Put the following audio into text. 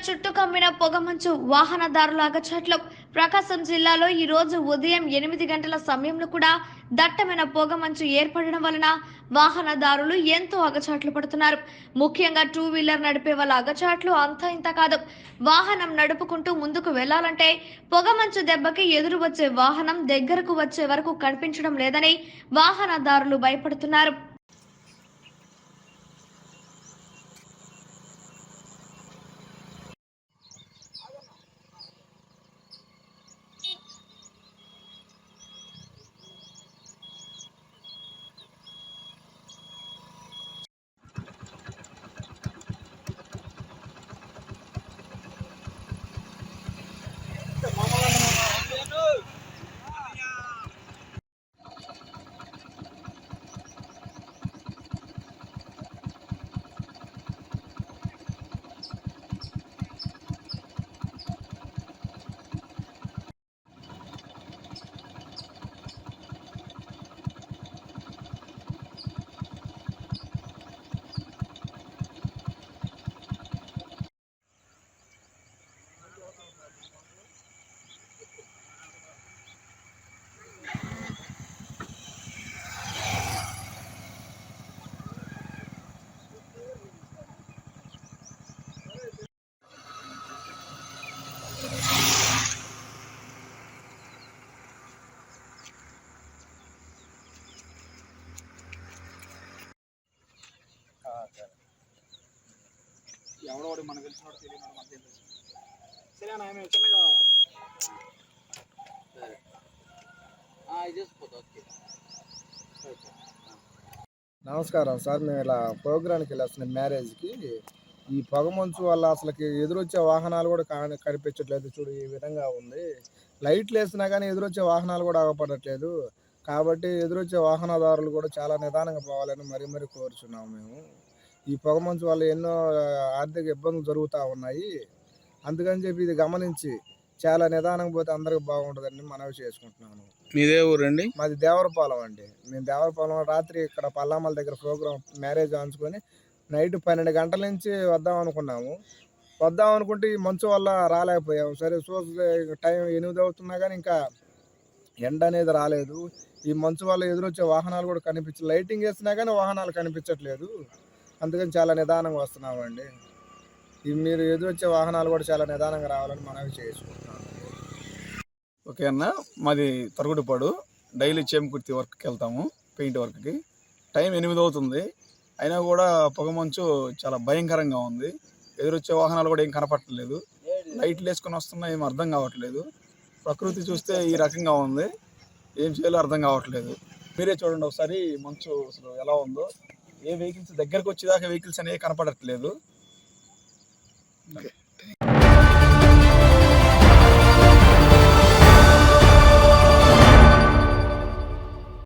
చుట్టూ కమ్మిన పొగమంచు వాహనదారుల అగచాట్లు. ప్రకాశం జిల్లాలో ఈ రోజు ఉదయం 8 గంటల సమయంలో కూడా దట్టమైన పొగమంచు ఏర్పడడం వలన వాహనదారులు ఎంతో అగచాట్లు పడుతున్నారు. ముఖ్యంగా 2 వీలర్ నడిపే వాళ్ళ అగచాట్లు అంతా ఇంత కాదు. వాహనం నడుపుకుంటూ ముందుకు వెళ్లాలంటే పొగమంచు దెబ్బకి ఎదురు వచ్చే వాహనం దగ్గరకు వచ్చే వరకు కనిపించడం లేదని వాహనదారులు భయపడుతున్నారు. ఎవడో మనకు తెలిసినోడు తెలియనోడు మనకేం తెలుసు. సరే అన్న మేము చిన్నగా నమస్కారం సార్. మేము ఇలా ప్రోగ్రామ్కి వెళ్ళొస్తున్నాం మ్యారేజ్కి. ఈ పొగమంచు వల్ల అసలుకి ఎదురొచ్చే వాహనాలు కూడా కనిపించట్లేదు. చూడు ఈ విధంగా ఉంది. లైట్లు వేసినా కానీ ఎదురొచ్చే వాహనాలు కూడా ఆగపడట్లేదు. కాబట్టి ఎదురొచ్చే వాహనదారులు కూడా చాలా నిదానంగా పోవాలని మరీ కోరుచున్నాము మేము. ఈ పొగమంచు వల్ల ఎన్నో ఆర్థిక ఇబ్బందులు జరుగుతూ ఉన్నాయి. అందుకని చెప్పి ఇది గమనించి చాలా నిదానంగా పోతే అందరికి బాగుంటుందని మనవి చేసుకుంటున్నాను. మీదే ఊరండి? మాది దేవరపాలెం అండి. మేము దేవరపాలెం రాత్రి ఇక్కడ పల్లామల దగ్గర ప్రోగ్రామ్ మ్యారేజ్ ఆంచుకొని నైట్ 12 గంటల నుంచి వద్దాం అనుకుంటే ఈ మంచు వల్ల రాలేకపోయాము. సరే చూస్తే టైం 8 అవుతున్నా కానీ ఇంకా ఎండ అనేది రాలేదు. ఈ మంచు వల్ల ఎదురొచ్చే వాహనాలు కూడా లైటింగ్ వేసినా కానీ వాహనాలు కనిపించట్లేదు. అందుకని చాలా నిదానంగా వస్తున్నామండి. మీరు ఎదురొచ్చే వాహనాలు కూడా చాలా నిదానంగా రావాలని మనవి చేసుకుంటున్నాను. ఓకే అన్న, మాది తరుగుడుపాడు. డైలీ చేమకుర్తి వర్క్కి వెళ్తాము, పెయింట్ వర్క్కి. టైం 8 అవుతుంది, అయినా కూడా పొగమంచు చాలా భయంకరంగా ఉంది. ఎదురొచ్చే వాహనాలు కూడా ఏం కనపట్టలేదు. లైట్లు వేసుకొని వస్తున్నా ఏం అర్థం కావట్లేదు. ప్రకృతి చూస్తే ఈ రకంగా ఉంది, ఏం చేయాలో అర్థం కావట్లేదు. మీరే చూడండి ఒకసారి మంచు అసలు ఎలా ఉందో. ఏ వెహికల్స్ దగ్గరకు వచ్చేదాకా వెహికల్స్ అనేవి కనపడట్లేదు. ఓకే.